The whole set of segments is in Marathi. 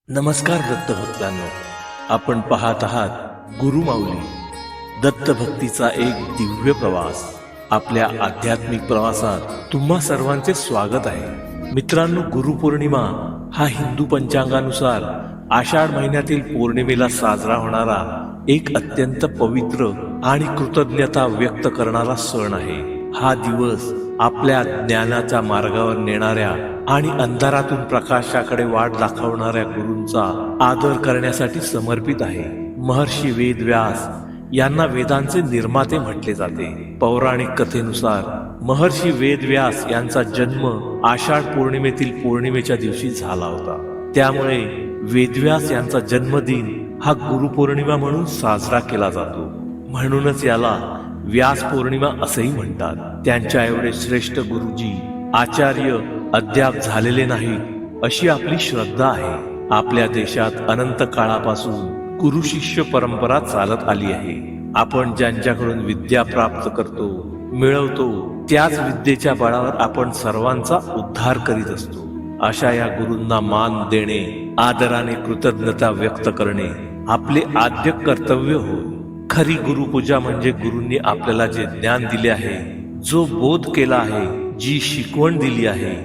नमस्कार दत्त भक्तांनो, आपण पाहत आहात गुरुमाऊली दत्त भक्तीचा एक दिव्य प्रवास. आपल्या आध्यात्मिक प्रवासात तुम्हा सर्वांचे स्वागत आहे. मित्रांनो, गुरुपौर्णिमा हा हिंदू पंचांगानुसार आषाढ महिन्यातील पौर्णिमेला साजरा होणारा एक अत्यंत पवित्र आणि कृतज्ञता व्यक्त करणारा सण आहे. हा दिवस आपल्या ज्ञानाच्या मार्गावर नेणाऱ्या आणि अंधारातून प्रकाशाकडे वाट दाखवणाऱ्या गुरूंचा आदर करण्यासाठी समर्पित आहे. महर्षी वेद व्यास यांना वेदांचे निर्माते म्हटले जाते. पौराणिक कथेनुसार महर्षी वेद व्यास यांचा जन्म आषाढ पौर्णिमेतील पौर्णिमेच्या दिवशी झाला होता. त्यामुळे वेदव्यास यांचा जन्मदिन हा गुरुपौर्णिमा म्हणून साजरा केला जातो. म्हणूनच याला व्यास पौर्णिमा असेही म्हणतात. त्यांच्या एवढे श्रेष्ठ गुरुजी आचार्य अद्याप झालेले नाहीत अशी आपली श्रद्धा आहे. आपल्या देशात अनंत काळापासून गुरु शिष्य परंपरा चालत आली आहे. आपण ज्यांच्याकडून विद्या प्राप्त करतो, मिळवतो, त्याच विद्येच्या बळावर आपण सर्वांचा उद्धार करीत असतो. अशा या गुरूंना मान देणे, आदराने कृतज्ञता व्यक्त करणे आपले आद्य कर्तव्य होय. खरी गुरुपूजा म्हणजे गुरूंनी आपल्याला जे ज्ञान दिले आहे, जो बोध केला आहे, जी शिकवण दिली आहे,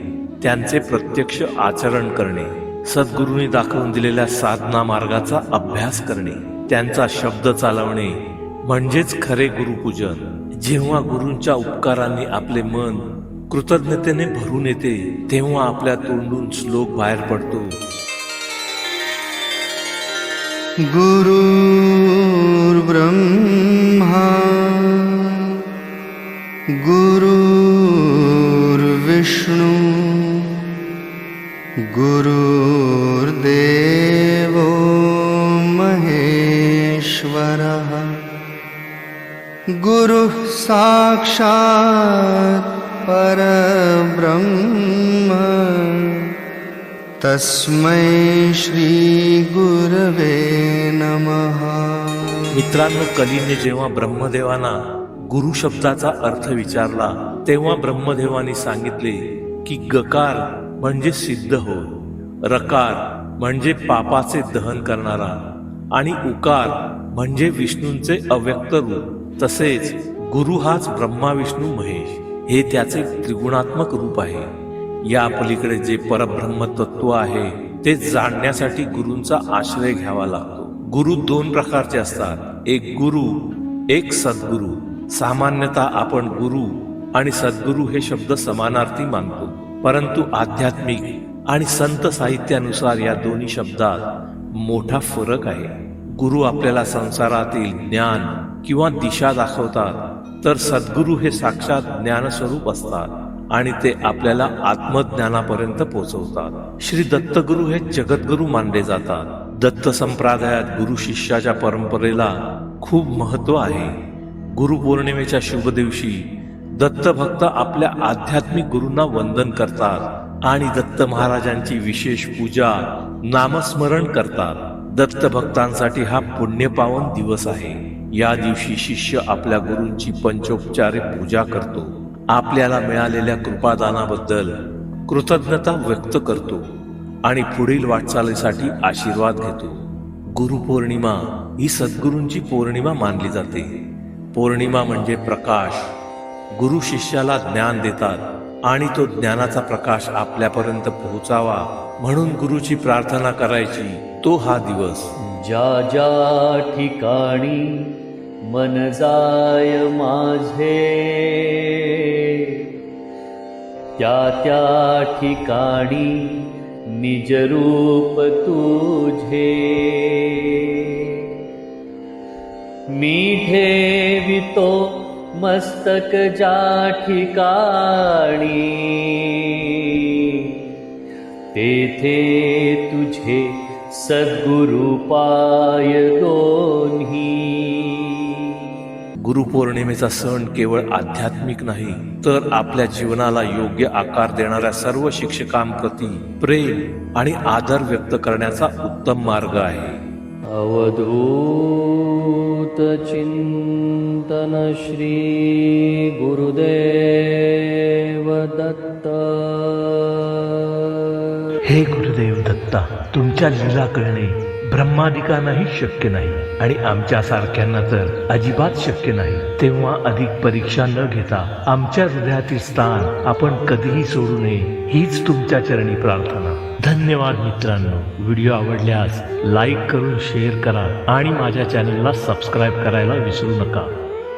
त्यांचे प्रत्यक्ष आचरण करणे, सद्गुरूंनी दाखवून दिलेल्या साधना मार्गाचा अभ्यास करणे, त्यांचा शब्द चालवणे म्हणजेच खरे गुरुपूजन. जेव्हा गुरूंच्या उपकारांनी आपले मन कृतज्ञतेने भरून येते, तेव्हा आपल्या तोंडून श्लोक बाहेर पडतो. गुरुर्ब्रह्मा गुरुर्विष्णू गुरुर्देवो महेश्वरः गुरुः साक्षात् परब्रह्म तस्मै श्री गुरवे नमः. मित्रांनो, कलीने जेव्हा ब्रह्मदेवांना गुरु शब्दाचा अर्थ विचारला, तेव्हा ब्रह्मदेवानी सांगितले की गकार म्हणजे सिद्ध होय, रकार म्हणजे पापाचे दहन करणारा आणि उकार म्हणजे विष्णूंचे अव्यक्त रूप. तसेच गुरु हाच ब्रह्मा विष्णू महेश हे त्याचे त्रिगुणात्मक रूप आहे. या पलीकडे जे परब्रह्म तत्व आहे ते जाणण्यासाठी गुरूंचा आश्रय घ्यावा लागतो. गुरु दोन प्रकारचे असतात, एक गुरु, एक सद्गुरु. सामान्यतः आपण गुरु आणि सद्गुरु हे शब्द समानार्थी मानतो, परंतु आध्यात्मिक आणि संत साहित्यानुसार या दोन्ही शब्दात मोठा फरक आहे. गुरु आपल्याला संसारातील ज्ञान किंवा दिशा दाखवतात, तर सद्गुरु हे साक्षात ज्ञानस्वरूप असतात आणि ते आपल्याला आत्मज्ञानापर्यंत पोहोचवतात. श्री दत्तगुरु हे जगद्गुरु मानले जातात. दत्त संप्रदायात गुरु शिष्याच्या परंपरेला खूप महत्व आहे. गुरुपौर्णिमेच्या शुभ दिवशी दत्त भक्त आपल्या आध्यात्मिक गुरूंना वंदन करतात आणि दत्त महाराजांची विशेष पूजा, नामस्मरण करतात. दत्त भक्तांसाठी हा पुण्यपावन दिवस आहे. या दिवशी शिष्य आपल्या गुरूंची पंचोपचारे पूजा करतो, आपल्याला मिळालेल्या कृपादानाबद्दल कृतज्ञता व्यक्त करतो आणि पुढील वाटचालीसाठी आशीर्वाद घेतो. गुरुपौर्णिमा ही सद्गुरूंची पौर्णिमा मानली जाते. पौर्णिमा म्हणजे प्रकाश. गुरु शिष्याला ज्ञान देतात आणि तो ज्ञानाचा प्रकाश आपल्यापर्यंत पोहोचावा म्हणून गुरुची प्रार्थना करायची. तो हा दिवस. ज्या ज्या ठिकाणी मन जाय माझे, त्या त्या ठिकाणी निज रूप तुझे. मी ठेवितो मस्तक ज्या ठिकाणी, तेथे तुझे सद्गुरु पाय दोन्ही. गुरुपौर्णिमेचा सण केवळ आध्यात्मिक नाही, तर आपल्या जीवनाला योग्य आकार देणाऱ्या सर्व शिक्षकांप्रती प्रेम आणि आदर व्यक्त करण्याचा उत्तम मार्ग आहे. अवधूत चिंतन श्री गुरुदेव दत्त. हे गुरुदेव दत्ता, तुमच्या लीला कळणे ब्रह्मादिकांनाही शक्य नाही आणि आमच्या सारख्यांना तर अजिबात शक्य नाही. तेव्हा अधिक परीक्षा न घेता आमच्या हृदयातील स्थान आपण कधीही सोडू नये हीच तुमच्या चरणी प्रार्थना. धन्यवाद मित्रांनो. व्हिडिओ आवडल्यास लाईक करून शेअर करा आणि माझ्या चॅनलला सबस्क्राईब करायला विसरू नका.